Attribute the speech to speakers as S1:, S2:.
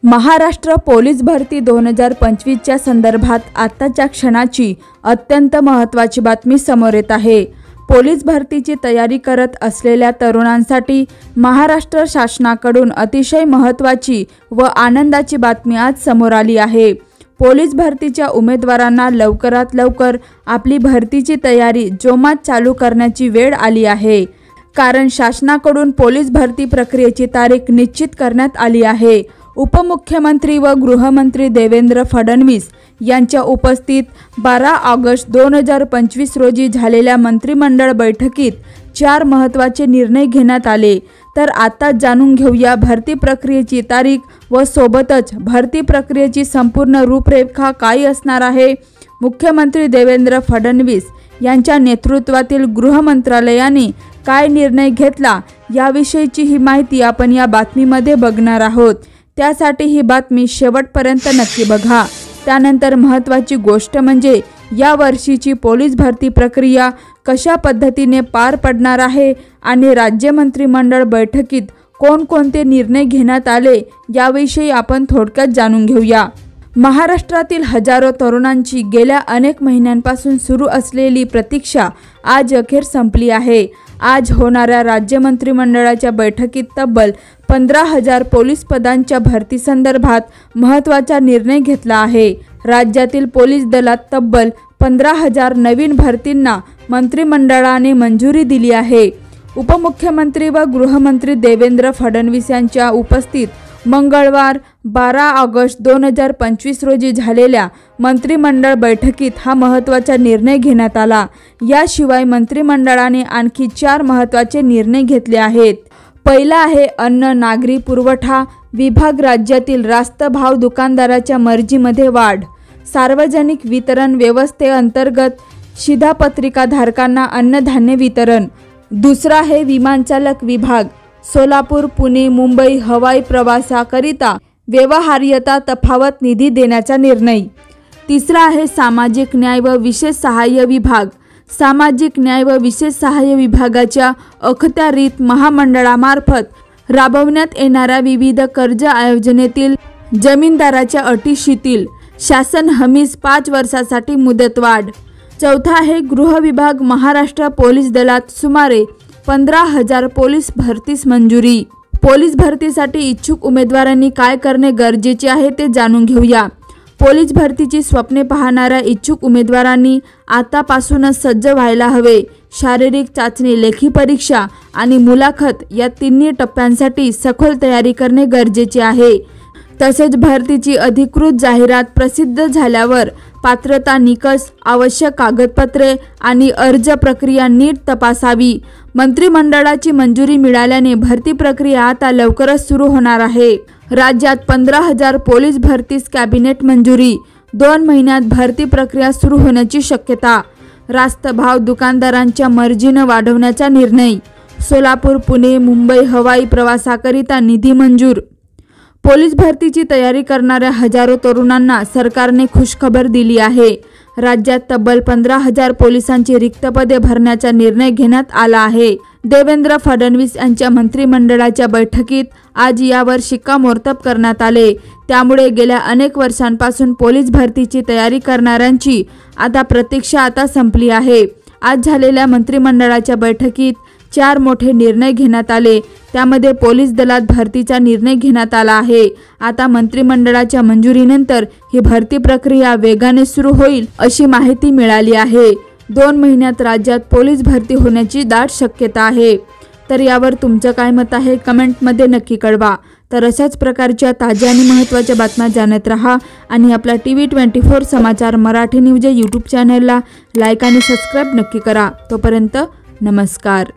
S1: Maharashtra police भरती 2025च्या संदर्भात आताच्या क्षणाची अत्यंत महत्त्वाची बातमी समोर येत आहे। पोलीस भरतीची तयारी करत असलेल्या तरुणांसाठी महाराष्ट्र शासनाकडून अतिशय महत्त्वाची व आनंदाची बातमी आज समोर आली आहे। पोलीस भरतीच्या उमेदवारांना लवकरात लवकर आपली भरतीची तयारी जोमात चालू करण्याची वेळ आली आहे। कारण शासनाकडून पोलीस भरती प्रक्रियेची तारीख निश्चित करण्यात आली आहे। उपमुख्यमंत्री व गृहमंत्री देवेंद्र फडणवीस यांच्या उपस्थित 12 ऑगस्ट 2025 रोजी झालेल्या मंत्रिमंडळ बैठकीत 4 महत्त्वाचे निर्णय घेण्यात आले। तर आता जाणून घेऊया भरती प्रक्रियेची तारीख व सोबतच भरती प्रक्रियेची संपूर्ण रूपरेखा काय असणार आहे। मुख्यमंत्री देवेंद्र फडणवीस यांच्या नेतृत्वातील गृह मंत्रालयाने काय निर्णय घेतला याविषयीची ही माहिती आपण या बातमीमध्ये बघणार आहोत। त्यासाठी ही बातमी शेवटपर्यंत नक्की बघा। त्यानंतर महत्त्वाची गोष्ट म्हणजे या वर्षीची पोलीस भरती प्रक्रिया कशा पद्धतीने पार पडणार आहे आणि राज्य मंत्रिमंडळ बैठकीत कोणकोणते निर्णय घेण्यात आले याविषयी आपण थोडक्यात जाणून घेऊया। महाराष्ट्रातील हजारो तरुणांची गेल्या अनेक महिन्यांपासून सुरू असलेली प्रतीक्षा आज अखेर संपली आहे। आज होणाऱ्या राज्य मंत्रिमंडळाच्या बैठकीत तब्बल 15,000 पोलीस पदांच्या भरती संदर्भात महत्त्वाचा निर्णय घेतला आहे। राज्यातील पोलीस दलात तब्बल 15,000 नवीन भरतींना मंत्रिमंडळाने मंजुरी दिली आहे। उपमुख्यमंत्री व गृहमंत्री देवेंद्र फडणवीस यांच्या उपस्थित मंगळवार 12 ऑगस्ट 2025 रोजी झालेल्या मंत्रिमंडळ बैठकीत हा महत्त्वाचा निर्णय घेण्यात आला। याशिवाय मंत्रिमंडळाने आणखी 4 महत्त्वाचे निर्णय घेतले आहेत। पहिला आहे अन्न नागरी पुरवठा विभाग राज्यातील रास्त भाव दुकानदाराच्या मर्जीमध्ये वाढ। सार्वजनिक वितरण व्यवस्थेअंतर्गत शिधापत्रिकाधारकांना अन्नधान्य वितरण। दुसरा आहे विमानचालक विभाग सोलापूर पुणे मुंबई हवाई प्रवासाकरिता व्यवहार्यता तफावत निधी देण्याचा निर्णय। तिसरा आहे सामाजिक न्याय व विशेष सहाय्य विभाग। सामाजिक न्याय व विशेष सहाय्य विभागाच्या अखत्यारीत महामंडळामार्फत राबवण्यात येणाऱ्या विविध कर्ज योजनेतील जमीनदाराच्या अटी शिथिल। शासन हमीस 5 वर्षासाठी मुदतवाढ। चौथा आहे गृह विभाग महाराष्ट्र पोलीस दलात सुमारे 15,000 पोलीस भरतीस मंजुरी। पोलीस भरतीसाठी इच्छुक उमेदवारांनी काय करणे गरजेचे आहे ते जाणून घेऊया। पोलीस भरतीची स्वप्ने पाहणाऱ्या इच्छुक उमेदवारांनी आतापासूनच सज्ज व्हायला हवे। शारीरिक चाचणी लेखी परीक्षा आणि मुलाखत या तिन्ही टप्प्यांसाठी सखोल तयारी करणे गरजेचे आहे। तसेच भरतीची अधिकृत जाहिरात प्रसिद्ध झाल्यावर पात्रता निकष आवश्यक कागदपत्रे आणि अर्ज प्रक्रिया नीट तपासावी। मंत्रिमंडळाची मंजुरी मिळाल्याने भरती प्रक्रिया आता लवकरच सुरू होणार आहे। राज्यात 15,000 पोलीस भरतीस कॅबिनेट मंजुरी। 2 महिन्यात भरती प्रक्रिया सुरू होण्याची शक्यता। रास्त भाव दुकानदारांच्या मर्जीने वाढवण्याचा निर्णय। सोलापूर पुणे मुंबई हवाई प्रवासाकरिता निधी मंजूर। पोलीस भरतीची तयारी करणाऱ्या हजारो तरुणांना सरकारने खुशखबर दिली आहे। राज्यात तब्बल 15,000 पोलिसांची रिक्त पदे भरण्याचा निर्णय घेण्यात आला आहे। देवेंद्र फडणवीस यांच्या मंत्रिमंडळाच्या बैठकीत आज यावर शिक्कामोर्तब करण्यात आले। त्यामुळे गेल्या अनेक वर्षांपासून पोलीस भरतीची तयारी करणाऱ्यांची आता प्रतीक्षा आता संपली आहे। आज झालेल्या मंत्रिमंडळाच्या बैठकीत 4 मोठे निर्णय घेण्यात आले। त्यामध्ये पोलीस दलात भरतीचा निर्णय घेण्यात आला आहे। आता मंत्रिमंडळाच्या मंजुरीनंतर ही भरती प्रक्रिया वेगाने सुरू होईल अशी माहिती मिळाली आहे। 2 महिन्यात राज्यात पोलीस भरती होण्याची दाट शक्यता आहे। तर यावर तुमचं काय मत आहे कमेंटमध्ये नक्की कळवा। तर अशाच प्रकारच्या ताज्या आणि महत्त्वाच्या बातम्या जाणत रहा आणि आपला TV24 समाचार मराठी न्यूज या यूट्यूब चॅनलला लाईक आणि सबस्क्राईब नक्की करा। तोपर्यंत नमस्कार।